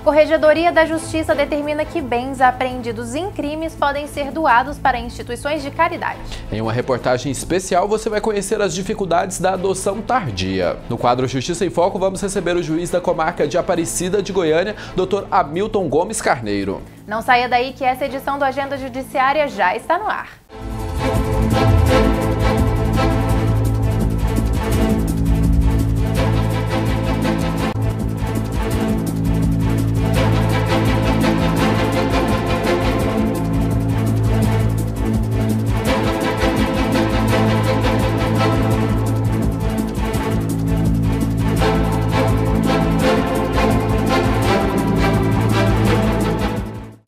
Corregedoria da Justiça determina que bens apreendidos em crimes podem ser doados para instituições de caridade. Em uma reportagem especial, você vai conhecer as dificuldades da adoção tardia. No quadro Justiça em Foco, vamos receber o juiz da comarca de Aparecida de Goiânia, Dr. Hamilton Gomes Carneiro. Não saia daí que essa edição do Agenda Judiciária já está no ar.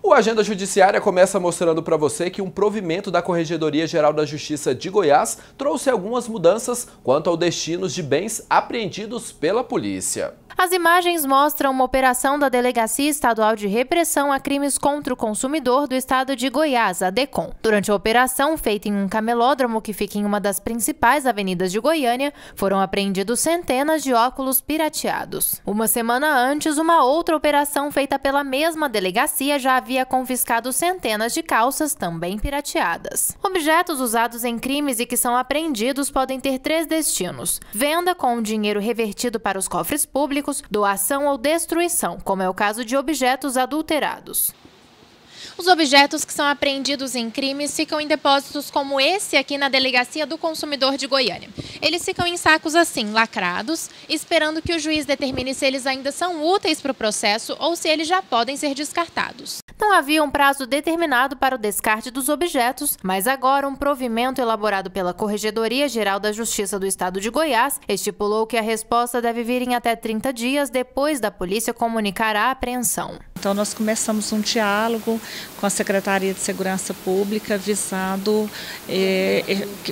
A Agenda Judiciária começa mostrando para você que um provimento da Corregedoria Geral da Justiça de Goiás trouxe algumas mudanças quanto ao destino de bens apreendidos pela polícia. As imagens mostram uma operação da Delegacia Estadual de Repressão a Crimes contra o Consumidor do Estado de Goiás, a DECOM. Durante a operação, feita em um camelódromo que fica em uma das principais avenidas de Goiânia, foram apreendidos centenas de óculos pirateados. Uma semana antes, uma outra operação feita pela mesma delegacia já havia confiscado centenas de calças, também pirateadas. Objetos usados em crimes e que são apreendidos podem ter 3 destinos: venda com o dinheiro revertido para os cofres públicos, doação ou destruição, como é o caso de objetos adulterados. Os objetos que são apreendidos em crimes ficam em depósitos como esse aqui na Delegacia do Consumidor de Goiânia. Eles ficam em sacos assim, lacrados, esperando que o juiz determine se eles ainda são úteis para o processo ou se eles já podem ser descartados. Não havia um prazo determinado para o descarte dos objetos, mas agora um provimento elaborado pela Corregedoria Geral da Justiça do Estado de Goiás estipulou que a resposta deve vir em até 30 dias depois da polícia comunicar a apreensão. Então nós começamos um diálogo com a Secretaria de Segurança Pública visando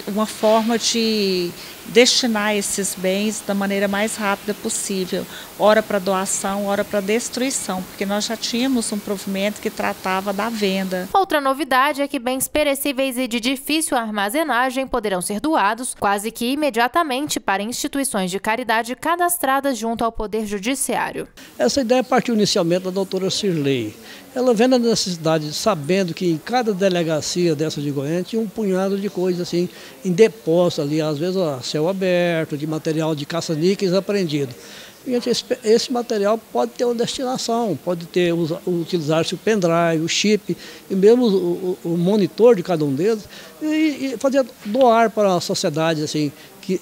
uma forma de destinar esses bens da maneira mais rápida possível, ora para doação, ora para destruição, porque nós já tínhamos um provimento que tratava da venda. Outra novidade é que bens perecíveis e de difícil armazenagem poderão ser doados quase que imediatamente para instituições de caridade cadastradas junto ao Poder Judiciário. Essa ideia partiu inicialmente da doutora Cirlei. Ela vendo a necessidade, sabendo que em cada delegacia dessa de Goiânia tinha um punhado de coisas assim, em depósito ali, às vezes a céu aberto, de material de caça-níqueis apreendido. Gente, esse material pode ter uma destinação, pode ter utilizar-se o pendrive, o chip e mesmo o monitor de cada um deles e fazer doar para a sociedade assim,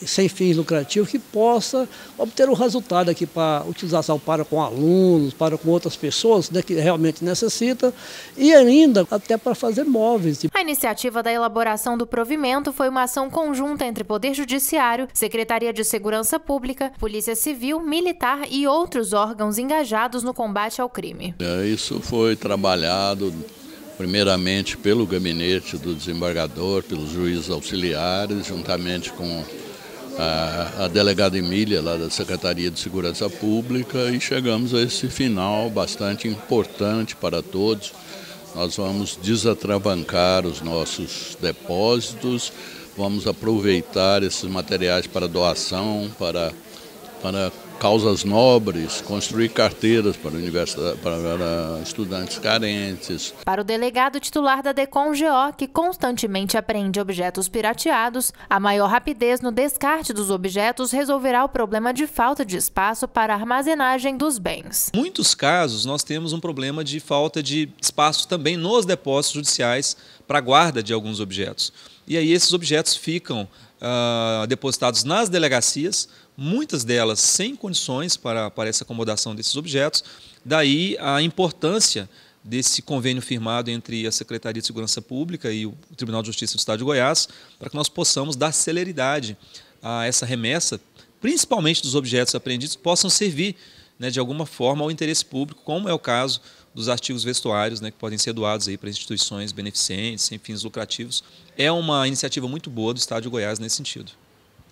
sem fins lucrativos, que possa obter um resultado aqui para utilização com alunos, para com outras pessoas, né, que realmente necessitam, e ainda até para fazer móveis. A iniciativa da elaboração do provimento foi uma ação conjunta entre Poder Judiciário, Secretaria de Segurança Pública, Polícia Civil, Militar e outros órgãos engajados no combate ao crime. Isso foi trabalhado primeiramente pelo gabinete do desembargador, pelos juízes auxiliares, juntamente com a delegada Emília, lá da Secretaria de Segurança Pública, e chegamos a esse final bastante importante para todos. Nós vamos desatravancar os nossos depósitos, vamos aproveitar esses materiais para doação, para causas nobres, construir carteiras para estudantes carentes. Para o delegado titular da DECOM-GO, que constantemente apreende objetos pirateados, a maior rapidez no descarte dos objetos resolverá o problema de falta de espaço para a armazenagem dos bens. Em muitos casos, nós temos um problema de falta de espaço também nos depósitos judiciais para a guarda de alguns objetos. E aí esses objetos ficam depositados nas delegacias, muitas delas sem condições para essa acomodação desses objetos. Daí a importância desse convênio firmado entre a Secretaria de Segurança Pública e o Tribunal de Justiça do Estado de Goiás, para que nós possamos dar celeridade a essa remessa, principalmente dos objetos apreendidos, possam servir, né, de alguma forma ao interesse público, como é o caso dos artigos vestuários, né, que podem ser doados aí para instituições beneficentes, sem fins lucrativos. É uma iniciativa muito boa do Estado de Goiás nesse sentido.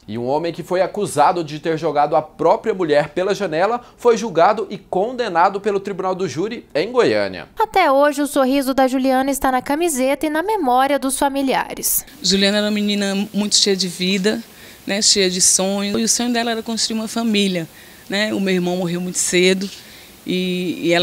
E um homem que foi acusado de ter jogado a própria mulher pela janela foi julgado e condenado pelo Tribunal do Júri em Goiânia. Até hoje, o sorriso da Juliana está na camiseta e na memória dos familiares. Juliana era uma menina muito cheia de vida, né, cheia de sonhos. E o sonho dela era construir uma família, né? O meu irmão morreu muito cedo E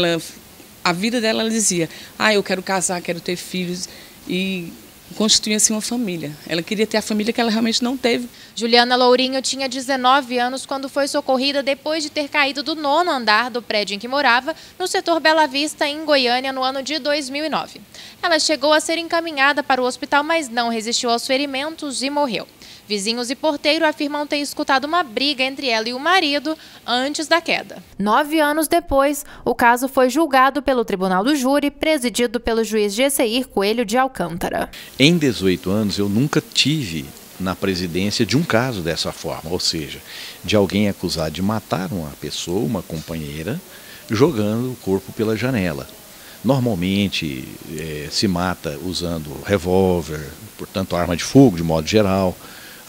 a vida dela, ela dizia, eu quero casar, quero ter filhos e constituir assim uma família. Ela queria ter a família que ela realmente não teve. Juliana Lourinho tinha 19 anos quando foi socorrida depois de ter caído do 9º andar do prédio em que morava, no setor Bela Vista, em Goiânia, no ano de 2009. Ela chegou a ser encaminhada para o hospital, mas não resistiu aos ferimentos e morreu. Vizinhos e porteiro afirmam ter escutado uma briga entre ela e o marido antes da queda. 9 anos depois, o caso foi julgado pelo Tribunal do Júri, presidido pelo juiz Gesseir Coelho de Alcântara. Em 18 anos, eu nunca tive na presidência de um caso dessa forma, ou seja, de alguém acusado de matar uma pessoa, uma companheira, jogando o corpo pela janela. Normalmente se mata usando revólver, portanto arma de fogo de modo geral,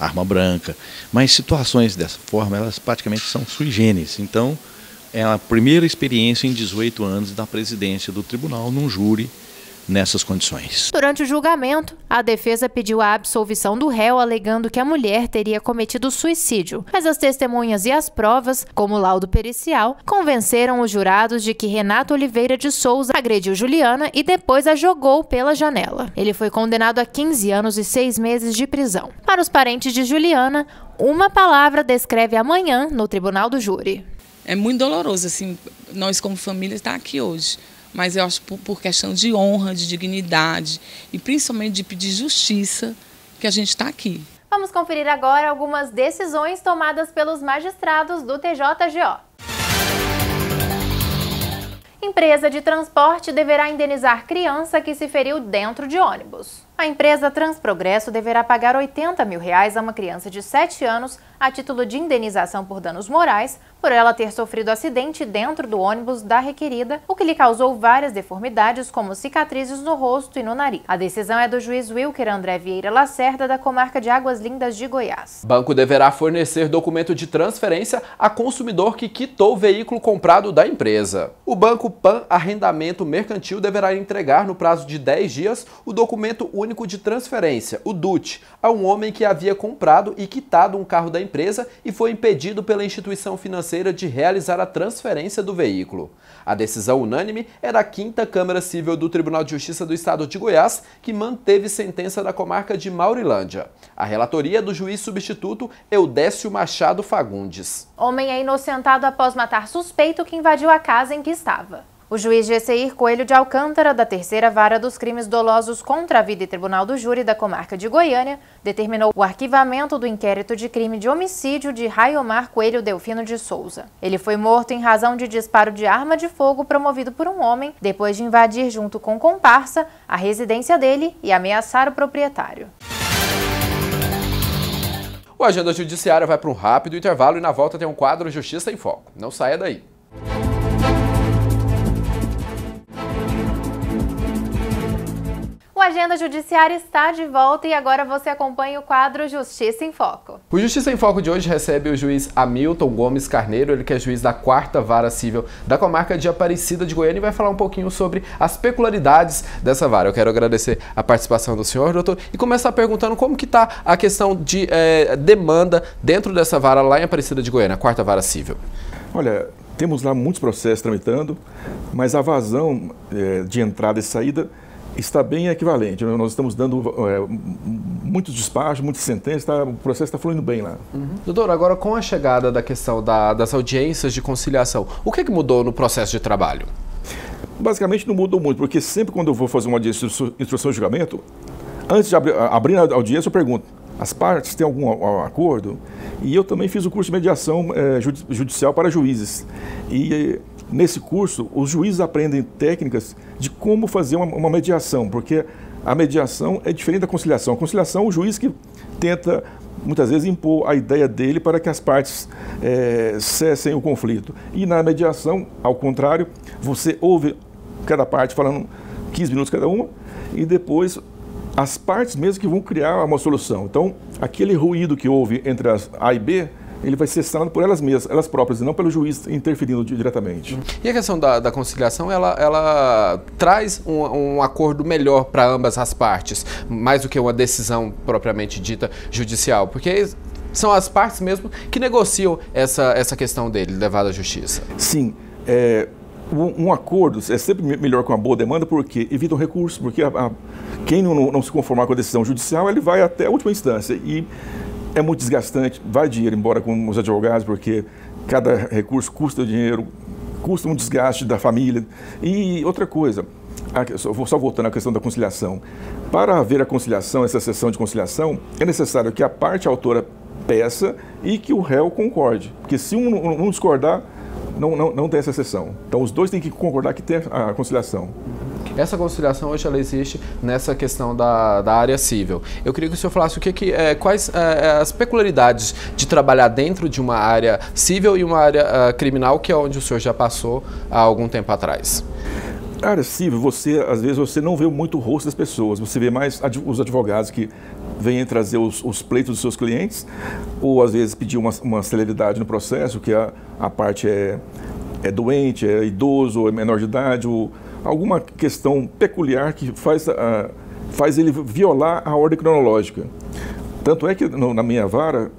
arma branca, mas situações dessa forma, elas praticamente são sui generis. Então, é a primeira experiência em 18 anos da presidência do tribunal num júri nessas condições. Durante o julgamento, a defesa pediu a absolvição do réu, alegando que a mulher teria cometido suicídio. Mas as testemunhas e as provas, como o laudo pericial, convenceram os jurados de que Renato Oliveira de Souza agrediu Juliana e depois a jogou pela janela. Ele foi condenado a 15 anos e 6 meses de prisão. Para os parentes de Juliana, uma palavra descreve a manhã no Tribunal do Júri. É muito doloroso, assim, nós como família estar aqui hoje. Mas eu acho por questão de honra, de dignidade e principalmente de pedir justiça que a gente está aqui. Vamos conferir agora algumas decisões tomadas pelos magistrados do TJGO. Empresa de transporte deverá indenizar criança que se feriu dentro de ônibus. A empresa Transprogresso deverá pagar R$80 mil a uma criança de 7 anos a título de indenização por danos morais, por ela ter sofrido acidente dentro do ônibus da requerida, o que lhe causou várias deformidades, como cicatrizes no rosto e no nariz. A decisão é do juiz Wilker André Vieira Lacerda, da comarca de Águas Lindas de Goiás. Banco deverá fornecer documento de transferência a consumidor que quitou o veículo comprado da empresa. O Banco Pan Arrendamento Mercantil deverá entregar no prazo de 10 dias o documento único de transferência, o DUT, a um homem que havia comprado e quitado um carro da empresa e foi impedido pela instituição financeira de realizar a transferência do veículo. A decisão unânime é da 5ª Câmara Civil do Tribunal de Justiça do Estado de Goiás, que manteve sentença da comarca de Maurilândia. A relatoria é do juiz substituto Eudécio Machado Fagundes. Homem é inocentado após matar suspeito que invadiu a casa em que estava. O juiz Gesseir Coelho de Alcântara, da 3ª Vara dos Crimes Dolosos contra a Vida e Tribunal do Júri da comarca de Goiânia, determinou o arquivamento do inquérito de crime de homicídio de Raiomar Coelho Delfino de Souza. Ele foi morto em razão de disparo de arma de fogo promovido por um homem, depois de invadir junto com comparsa a residência dele e ameaçar o proprietário. O Agenda Judiciária vai para um rápido intervalo e na volta tem um quadro Justiça em Foco. Não saia daí. O Agenda Judiciária está de volta e agora você acompanha o quadro Justiça em Foco. O Justiça em Foco de hoje recebe o juiz Hamilton Gomes Carneiro, ele que é juiz da 4ª Vara Civil da comarca de Aparecida de Goiânia e vai falar um pouquinho sobre as peculiaridades dessa vara. Eu quero agradecer a participação do senhor, doutor, e começar perguntando como que está a questão de demanda dentro dessa vara lá em Aparecida de Goiânia, a 4ª Vara Civil. Olha, temos lá muitos processos tramitando, mas a vazão de entrada e saída está bem equivalente. Nós estamos dando muitos despachos, muitas sentenças, o processo está fluindo bem lá. Doutor, agora com a chegada da questão das audiências de conciliação, o que mudou no processo de trabalho? Basicamente não mudou muito, porque sempre quando eu vou fazer uma audiência de instrução de julgamento, antes de abrir a audiência eu pergunto, as partes têm algum acordo? E eu também fiz o curso de mediação judicial para juízes. E nesse curso, os juízes aprendem técnicas de como fazer uma mediação, porque a mediação é diferente da conciliação. A conciliação, o juiz que tenta, muitas vezes, impor a ideia dele para que as partes cessem o conflito. E na mediação, ao contrário, você ouve cada parte falando 15 minutos cada uma, e depois as partes mesmo que vão criar uma solução. Então, aquele ruído que houve entre as A e B, ele vai ser sanado por elas mesmas, elas próprias, e não pelo juiz interferindo diretamente. E a questão da conciliação, ela traz um acordo melhor para ambas as partes, mais do que uma decisão propriamente dita judicial, porque são as partes mesmo que negociam essa questão dele, levada à justiça. Sim, Um acordo é sempre melhor com uma boa demanda, porque evita um recurso, porque quem não se conformar com a decisão judicial, ele vai até a última instância. E é muito desgastante, vai dinheiro embora com os advogados, porque cada recurso custa dinheiro, custa um desgaste da família. E outra coisa, só voltando à questão da conciliação. Para haver a conciliação, essa sessão de conciliação, é necessário que a parte autora peça e que o réu concorde. Porque se um discordar, não tem essa sessão. Então, os dois têm que concordar que tem a conciliação. Essa conciliação hoje ela existe nessa questão da área civil. Eu queria que o senhor falasse quais as peculiaridades de trabalhar dentro de uma área civil e uma área criminal, que é onde o senhor já passou há algum tempo atrás. A área civil, às vezes você não vê muito o rosto das pessoas, você vê mais os advogados que vêm trazer os pleitos dos seus clientes, ou às vezes pedir uma celeridade no processo, que a parte é doente, é idoso, é menor de idade, ou alguma questão peculiar que faz ele violar a ordem cronológica. Tanto é que na minha vara,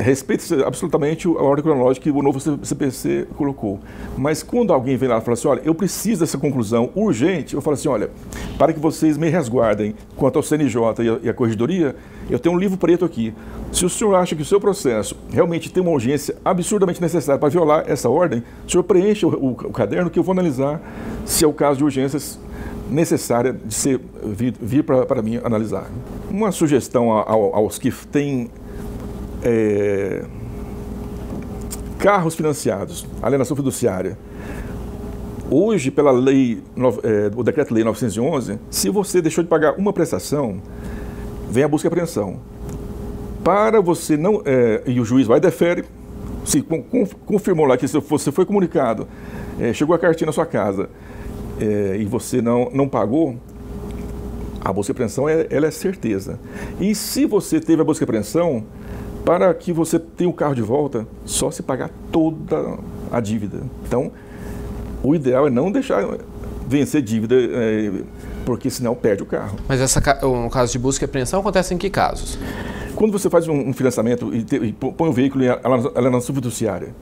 respeita absolutamente a ordem cronológica que o novo CPC colocou. Mas quando alguém vem lá e fala assim, olha, eu preciso dessa conclusão urgente, eu falo assim, olha, para que vocês me resguardem quanto ao CNJ e a Corregedoria, eu tenho um livro preto aqui. Se o senhor acha que o seu processo realmente tem uma urgência absurdamente necessária para violar essa ordem, o senhor preencha o caderno que eu vou analisar se é o caso de urgências necessária de vir para mim analisar. Uma sugestão aos que têm carros financiados, alienação fiduciária. Hoje, pela lei, o Decreto-Lei 911, se você deixou de pagar uma prestação, vem a busca e apreensão. Para você não... e o juiz vai e defere, se confirmou lá que você foi comunicado, chegou a cartinha na sua casa e você não pagou, a busca e apreensão ela é certeza. E se você teve a busca e apreensão, para que você tenha o carro de volta, só se pagar toda a dívida. Então, o ideal é não deixar vencer dívida, porque senão perde o carro. Mas no caso de busca e apreensão, acontece em que casos? Quando você faz um financiamento e põe o veículo em alienação fiduciária,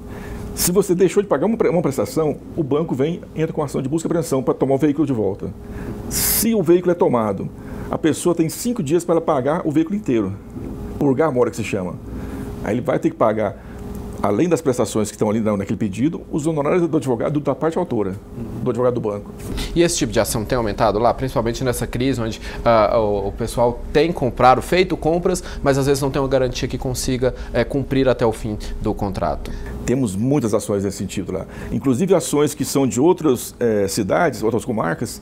se você deixou de pagar uma prestação, o banco entra com ação de busca e apreensão para tomar o veículo de volta. Se o veículo é tomado, a pessoa tem 5 dias para pagar o veículo inteiro. Purgar a mora, que se chama. Aí ele vai ter que pagar, além das prestações que estão ali naquele pedido, os honorários do advogado da parte autora, do advogado do banco. E esse tipo de ação tem aumentado lá, principalmente nessa crise onde o pessoal tem comprado, feito compras, mas às vezes não tem uma garantia que consiga cumprir até o fim do contrato? Temos muitas ações nesse sentido lá. Inclusive ações que são de outras cidades, outras comarcas.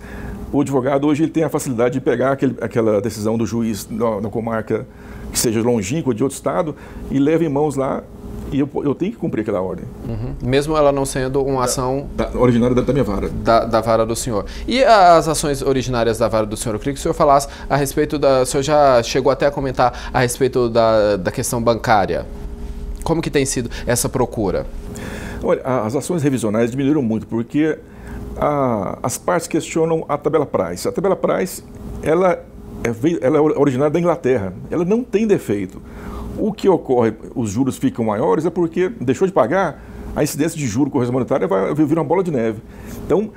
O advogado hoje ele tem a facilidade de pegar aquela decisão do juiz na comarca que seja longínqua de outro estado e leva em mãos lá e eu tenho que cumprir aquela ordem. Uhum. Mesmo ela não sendo uma ação... originária da minha vara. Da vara do senhor. E as ações originárias da vara do senhor? Eu queria que o senhor falasse a respeito o senhor já chegou até a comentar a respeito da questão bancária. Como que tem sido essa procura? Olha, as ações revisionais diminuíram muito porque as partes questionam a tabela price. A tabela price, ela é originária da Inglaterra. Ela não tem defeito. O que ocorre, os juros ficam maiores, é porque deixou de pagar, a incidência de juro correção monetária vai virar uma bola de neve. Então,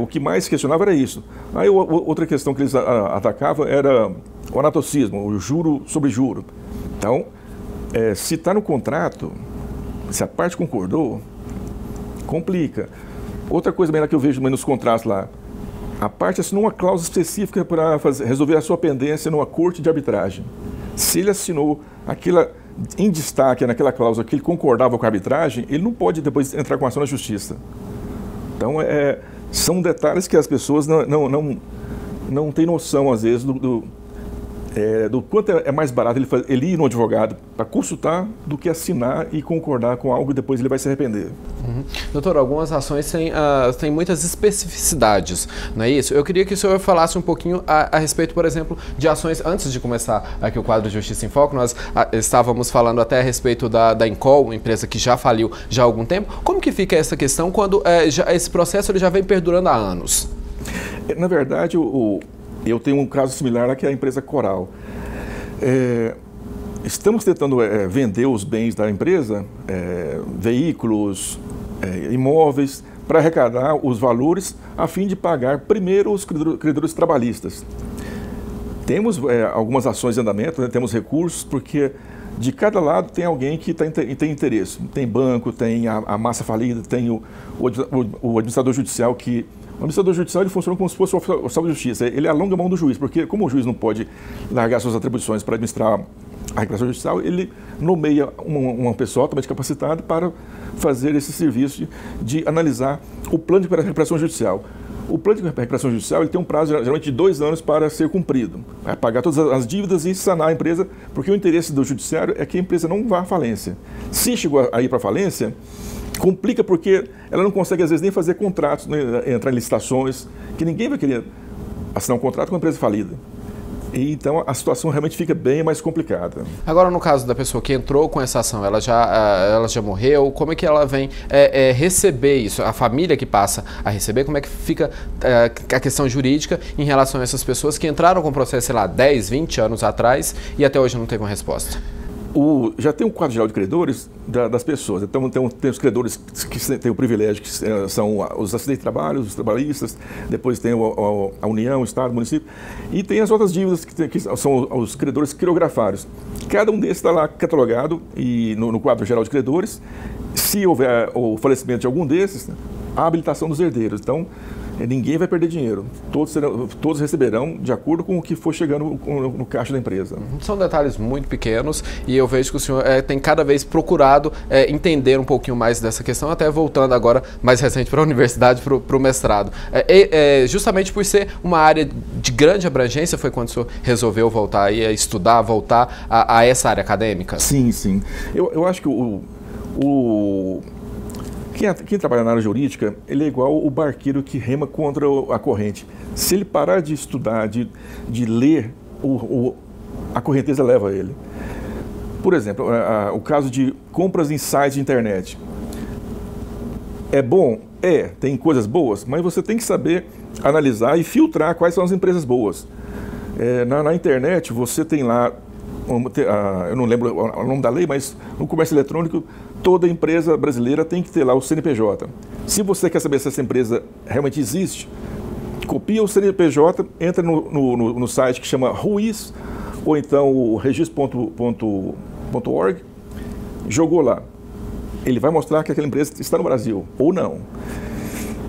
o que mais questionava era isso. Aí outra questão que eles atacavam era o anatocismo, o juro sobre juro. Então, se está no contrato, se a parte concordou, complica. Outra coisa bem lá que eu vejo nos contratos lá, a parte assinou uma cláusula específica para resolver a sua pendência numa corte de arbitragem. Se ele assinou aquela em destaque naquela cláusula que ele concordava com a arbitragem, ele não pode depois entrar com ação na justiça. Então, são detalhes que as pessoas não têm noção, às vezes, do quanto é mais barato ele ir no advogado para consultar do que assinar e concordar com algo e depois ele vai se arrepender. Uhum. Doutor, algumas ações têm muitas especificidades, não é isso? Eu queria que o senhor falasse um pouquinho a respeito, por exemplo, de ações, antes de começar aqui o quadro Justiça em Foco, nós estávamos falando até a respeito da Incol, uma empresa que já faliu já há algum tempo. Como que fica essa questão quando esse processo ele já vem perdurando há anos? Na verdade, eu tenho um caso similar lá que é a empresa Coral. Estamos tentando vender os bens da empresa, veículos, imóveis, para arrecadar os valores a fim de pagar primeiro os credores trabalhistas. Temos algumas ações em andamento, né? Temos recursos, porque de cada lado tem alguém que tem interesse. Tem banco, tem a massa falida, tem o administrador judicial que... O administrador judicial ele funciona como se fosse o oficial de justiça. Ele alonga a mão do juiz, porque como o juiz não pode largar suas atribuições para administrar a recuperação judicial, ele nomeia uma pessoa altamente capacitada para fazer esse serviço de analisar o plano de recuperação judicial. O plano de recuperação judicial ele tem um prazo geralmente de 2 anos para ser cumprido. É pagar todas as dívidas e sanar a empresa, porque o interesse do judiciário é que a empresa não vá à falência. Se chegou a ir para a falência, complica porque ela não consegue, às vezes, nem fazer contratos, né, entrar em licitações, que ninguém vai querer assinar um contrato com uma empresa falida. E, então, a situação realmente fica bem mais complicada. Agora, no caso da pessoa que entrou com essa ação, ela já morreu, como é que ela vem receber isso? A família que passa a receber, como é que fica a questão jurídica em relação a essas pessoas que entraram com o processo, sei lá, 10, 20 anos atrás e até hoje não teve uma resposta? Já tem um quadro geral de credores das pessoas. Então, tem os credores que têm o privilégio, que são os acidentes de trabalho, os trabalhistas, depois tem a União, o Estado, o município, e tem as outras dívidas, que são os credores quirografários. Cada um desses está lá catalogado e no quadro geral de credores. Se houver o falecimento de algum desses, a habilitação dos herdeiros. Então, ninguém vai perder dinheiro. Todos receberão de acordo com o que for chegando no caixa da empresa. São detalhes muito pequenos e eu vejo que o senhor tem cada vez procurado entender um pouquinho mais dessa questão, até voltando agora mais recente para a universidade, para o mestrado. Justamente por ser uma área de grande abrangência, foi quando o senhor resolveu voltar aí a estudar, voltar a essa área acadêmica? Sim, sim. Eu acho que quem trabalha na área jurídica, ele é igual o barqueiro que rema contra a corrente. Se ele parar de estudar, de ler, a correnteza leva ele. Por exemplo, o caso de compras em sites de internet. É bom? Tem coisas boas, mas você tem que saber analisar e filtrar quais são as empresas boas. Na internet, você tem lá, eu não lembro o nome da lei, mas no comércio eletrônico, toda empresa brasileira tem que ter lá o CNPJ. Se você quer saber se essa empresa realmente existe, copia o CNPJ, entra no site que chama RUIS, ou então o registro.org, jogou lá. Ele vai mostrar que aquela empresa está no Brasil, ou não.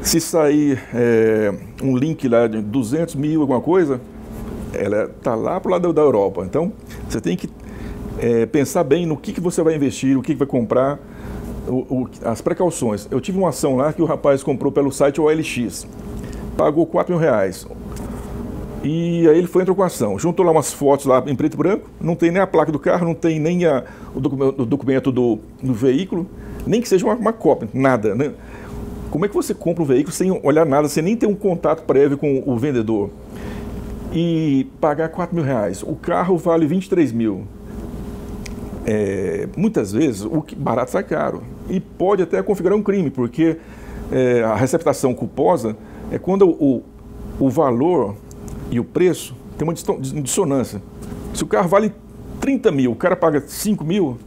Se sair um link lá de 200 mil, alguma coisa, ela está lá para o lado da Europa. Então, você tem que pensar bem no que você vai investir, o que vai comprar, as precauções. Eu tive uma ação lá que o rapaz comprou pelo site OLX, pagou R$4.000. E aí ele entrou com a ação, juntou lá umas fotos lá em preto e branco, não tem nem a placa do carro, não tem nem o documento do veículo, nem que seja uma cópia, nada, né? Como é que você compra um veículo sem olhar nada, sem nem ter um contato prévio com o vendedor? E pagar R$4.000, o carro vale 23 mil. Muitas vezes o barato sai caro e pode até configurar um crime, porque a receptação culposa é quando o valor e o preço tem uma dissonância. Se o carro vale 30 mil, o cara paga 5 mil,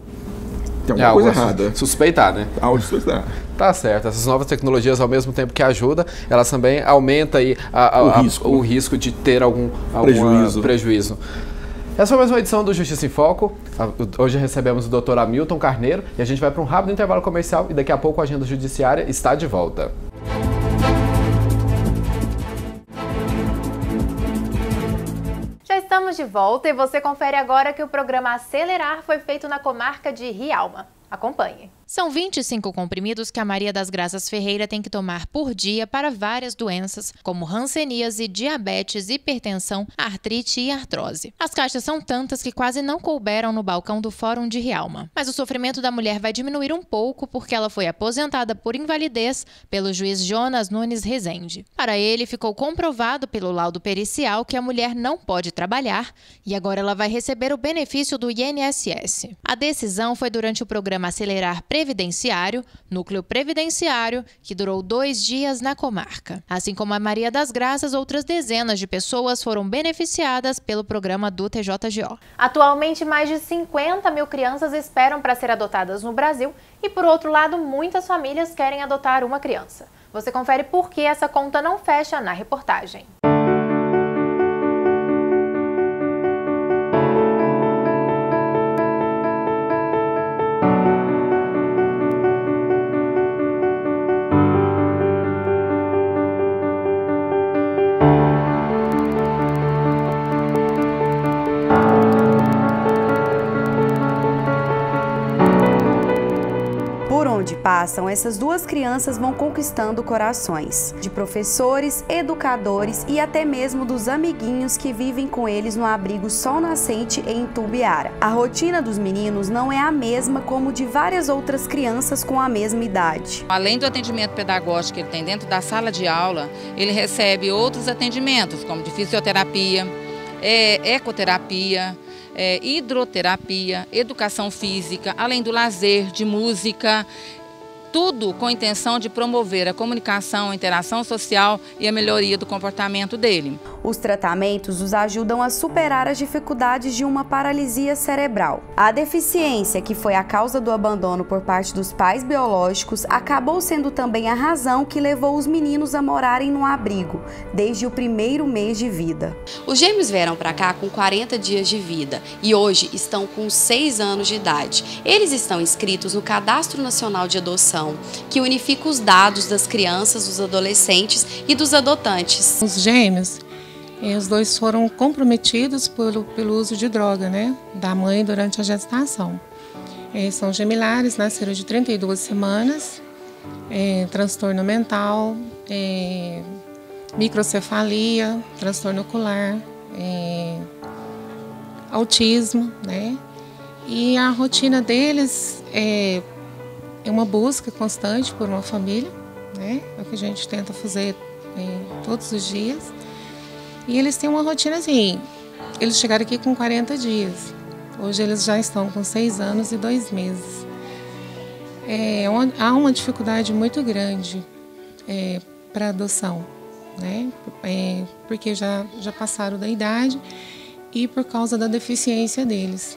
tem alguma coisa errada. Suspeitar, né? Algo suspeitar. Tá certo. Essas novas tecnologias, ao mesmo tempo que ajudam, elas também aumentam aí o risco de ter algum prejuízo. Essa foi mais uma edição do Justiça em Foco. Hoje recebemos o Dr. Hamilton Carneiro e a gente vai para um rápido intervalo comercial e daqui a pouco a Agenda Judiciária está de volta. Já estamos de volta e você confere agora que o programa Acelerar foi feito na comarca de Rialma. Acompanhe. São 25 comprimidos que a Maria das Graças Ferreira tem que tomar por dia para várias doenças, como hanseníase, diabetes, hipertensão, artrite e artrose. As caixas são tantas que quase não couberam no balcão do Fórum de Rialma. Mas o sofrimento da mulher vai diminuir um pouco porque ela foi aposentada por invalidez pelo juiz Jonas Nunes Rezende. Para ele, ficou comprovado pelo laudo pericial que a mulher não pode trabalhar e agora ela vai receber o benefício do INSS. A decisão foi durante o programa Acelerar Previdenciário, Núcleo Previdenciário, que durou 2 dias na comarca. Assim como a Maria das Graças, outras dezenas de pessoas foram beneficiadas pelo programa do TJGO. Atualmente, mais de 50 mil crianças esperam para ser adotadas no Brasil e, por outro lado, muitas famílias querem adotar uma criança. Você confere por que essa conta não fecha na reportagem. Onde passam, essas duas crianças vão conquistando corações de professores, educadores e até mesmo dos amiguinhos que vivem com eles no abrigo Sol Nascente em Itumbiara. A rotina dos meninos não é a mesma como de várias outras crianças com a mesma idade. Além do atendimento pedagógico que ele tem dentro da sala de aula, ele recebe outros atendimentos, como de fisioterapia, ecoterapia, hidroterapia, educação física, além do lazer, de música, tudo com a intenção de promover a comunicação, a interação social e a melhoria do comportamento dele. Os tratamentos os ajudam a superar as dificuldades de uma paralisia cerebral. A deficiência, que foi a causa do abandono por parte dos pais biológicos, acabou sendo também a razão que levou os meninos a morarem no abrigo, desde o primeiro mês de vida. Os gêmeos vieram para cá com 40 dias de vida e hoje estão com 6 anos de idade. Eles estão inscritos no Cadastro Nacional de Adoção, que unifica os dados das crianças, dos adolescentes e dos adotantes. Os gêmeos, os dois foram comprometidos pelo uso de droga, né, da mãe durante a gestação. São gemilares, nasceram de 32 semanas, transtorno mental, microcefalia, transtorno ocular, autismo, né? E a rotina deles é uma busca constante por uma família, né? É o que a gente tenta fazer todos os dias. E eles têm uma rotina assim, eles chegaram aqui com 40 dias, hoje eles já estão com 6 anos e 2 meses. Há uma dificuldade muito grande para adoção, né? Porque já passaram da idade e por causa da deficiência deles.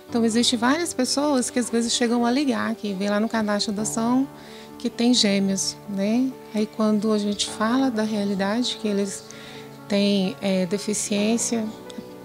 Então, existem várias pessoas que às vezes chegam a ligar, que vê lá no cadastro de adoção que tem gêmeos, né? Aí quando a gente fala da realidade, que eles têm deficiência,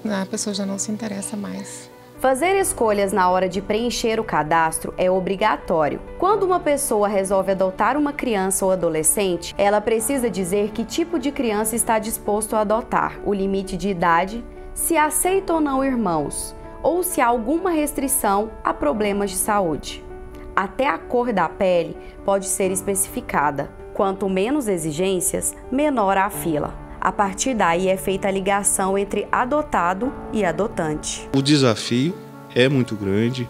a pessoa já não se interessa mais. Fazer escolhas na hora de preencher o cadastro é obrigatório. Quando uma pessoa resolve adotar uma criança ou adolescente, ela precisa dizer que tipo de criança está disposto a adotar, o limite de idade, se aceita ou não irmãos, ou se há alguma restrição a problemas de saúde. Até a cor da pele pode ser especificada. Quanto menos exigências, menor a fila. A partir daí é feita a ligação entre adotado e adotante. O desafio é muito grande,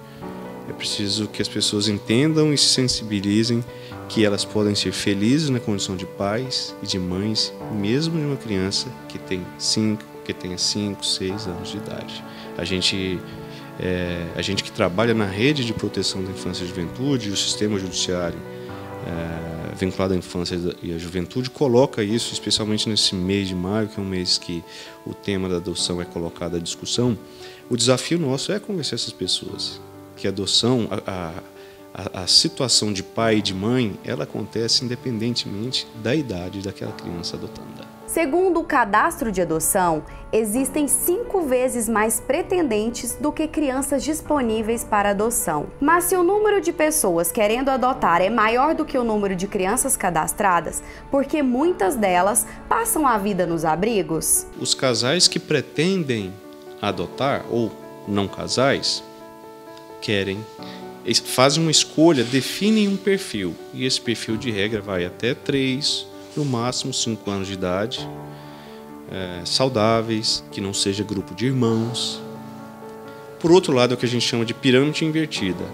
é preciso que as pessoas entendam e se sensibilizem que elas podem ser felizes na condição de pais e de mães, mesmo de uma criança que tenha 5, 6 anos de idade. A gente que trabalha na rede de proteção da infância e juventude, o sistema judiciário vinculado à infância e à juventude, coloca isso, especialmente nesse mês de maio, que é um mês que o tema da adoção é colocado à discussão. O desafio nosso é convencer essas pessoas que a adoção, a situação de pai e de mãe, ela acontece independentemente da idade daquela criança adotada. Segundo o cadastro de adoção, existem 5 vezes mais pretendentes do que crianças disponíveis para adoção. Mas se o número de pessoas querendo adotar é maior do que o número de crianças cadastradas, porque muitas delas passam a vida nos abrigos? Os casais que pretendem adotar, ou não casais, fazem uma escolha, definem um perfil, e esse perfil de regra vai até 3, no máximo 5 anos de idade, saudáveis, que não seja grupo de irmãos. Por outro lado, é o que a gente chama de pirâmide invertida.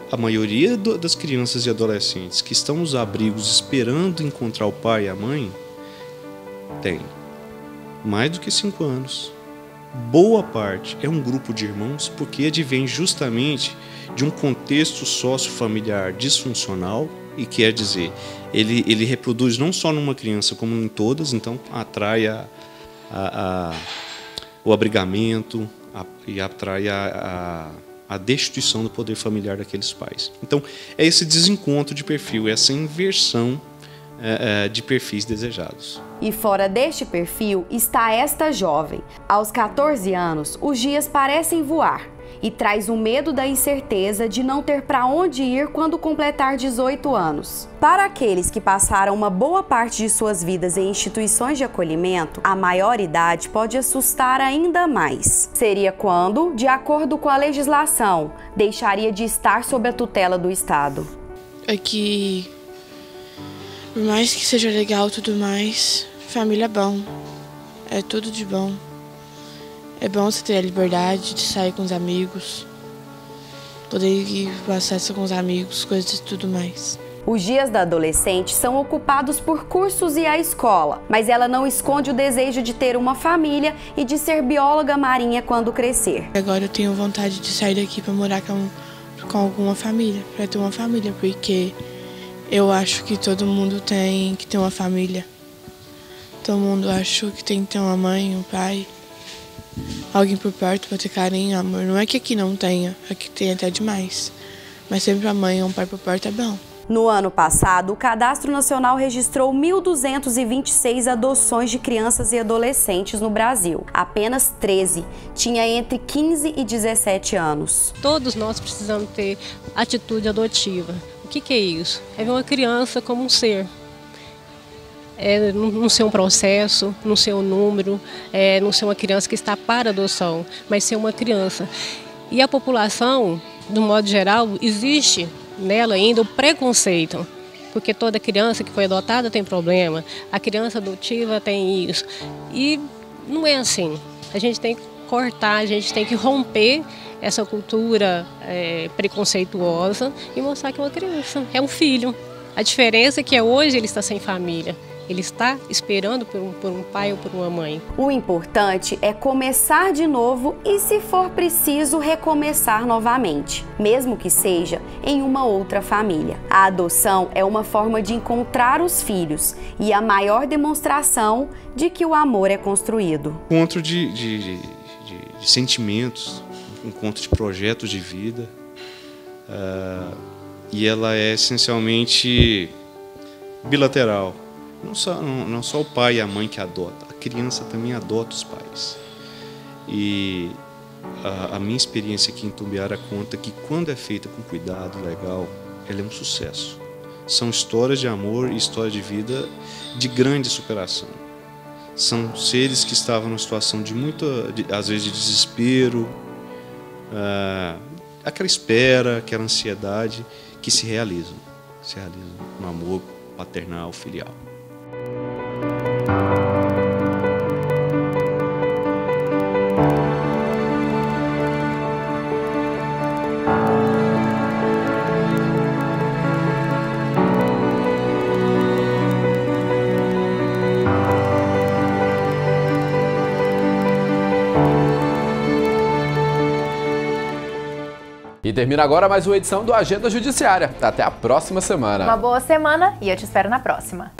A maioria das crianças e adolescentes que estão nos abrigos esperando encontrar o pai e a mãe, tem mais do que 5 anos. Boa parte é um grupo de irmãos porque advém justamente de um contexto sociofamiliar disfuncional, e quer dizer, ele reproduz não só numa criança como em todas, então atrai o abrigamento e atrai a destituição do poder familiar daqueles pais. Então é esse desencontro de perfil, essa inversão de perfis desejados. E fora deste perfil está esta jovem. Aos 14 anos, os dias parecem voar e traz o medo da incerteza de não ter para onde ir quando completar 18 anos. Para aqueles que passaram uma boa parte de suas vidas em instituições de acolhimento, a maioridade pode assustar ainda mais. Seria quando, de acordo com a legislação, deixaria de estar sob a tutela do Estado. É que, por mais que seja legal e tudo mais, família é bom. É tudo de bom. É bom você ter a liberdade de sair com os amigos, poder ir passar isso com os amigos, coisas e tudo mais. Os dias da adolescente são ocupados por cursos e a escola, mas ela não esconde o desejo de ter uma família e de ser bióloga marinha quando crescer. Agora eu tenho vontade de sair daqui para morar com alguma família, para ter uma família, porque eu acho que todo mundo tem que ter uma família. Todo mundo acha que tem que ter uma mãe, um pai, alguém por perto para ter carinho, amor. Não é que aqui não tenha, aqui tem até demais. Mas sempre a mãe ou um pai por perto é bom. No ano passado, o Cadastro Nacional registrou 1.226 adoções de crianças e adolescentes no Brasil. Apenas 13 tinha entre 15 e 17 anos. Todos nós precisamos ter atitude adotiva. O que é isso? É ver uma criança como um ser. Não ser um processo, não ser um número, não ser uma criança que está para adoção, mas ser uma criança. E a população, do modo geral, existe nela ainda o preconceito, porque toda criança que foi adotada tem problema, a criança adotiva tem isso. E não é assim. A gente tem que cortar, a gente tem que romper essa cultura preconceituosa e mostrar que é uma criança, é um filho. A diferença é que hoje ele está sem família. Ele está esperando por um pai ou por uma mãe. O importante é começar de novo e, se for preciso, recomeçar novamente, mesmo que seja em uma outra família. A adoção é uma forma de encontrar os filhos e a maior demonstração de que o amor é construído. Encontro de sentimentos, encontro de projetos de vida, e ela é essencialmente bilateral. Não só o pai e a mãe que adota, a criança também adota os pais. E a minha experiência aqui em Tumbiara conta que quando é feita com cuidado legal, ela é um sucesso. São histórias de amor e histórias de vida de grande superação. São seres que estavam numa situação às vezes de desespero, aquela espera, aquela ansiedade, que se realizam no amor paternal, filial. E termina agora mais uma edição do Agenda Judiciária. Até a próxima semana. Uma boa semana e eu te espero na próxima.